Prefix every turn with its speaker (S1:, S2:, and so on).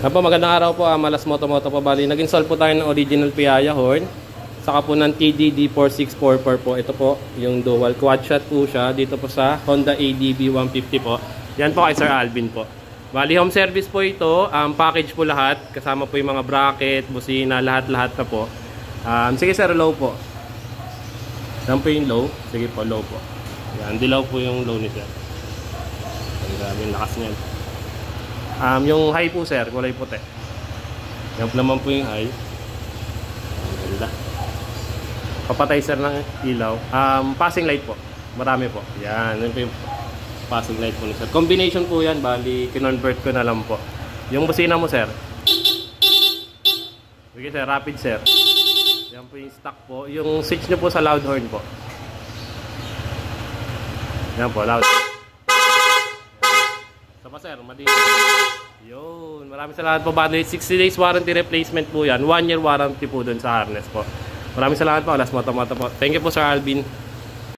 S1: Po, magandang araw po, Malas Moto po. Bali, nag-install po tayo ng original Piaya horn. Saka po ng TDD4644 po. Ito po, yung dual quad shot po siya. Dito po sa Honda ADB 150 po. Yan po kay Sir Alvin po. Bali, home service po ito. Package po lahat. Kasama po yung mga bracket, busina, lahat-lahat na po. Sige sir, low po. Yan po yung low. Sige po, low po. Yan, dilaw po yung low ni sir. Grabe yung lakas niyan. Yung high po sir, kulay puti. Yan naman po yung high. Ganda. Papatay sir ng ilaw. Passing light po. Marami po. Yan, yun po yung passing light po ni sir. Combination po yan, bali kinonvert ko na lang po. Yung busina mo sir. Sige sir, rapid sir. Yan po yung stock po. Yung switch nyo po sa loud horn po. Yan po, loud. Sapa sir, madilim. Yun, maraming salamat po. Bali, 60 days warranty replacement po yan. 1 year warranty po dun sa harness po. Maraming salamat po. Malas Moto po. Thank you po Sir Alvin.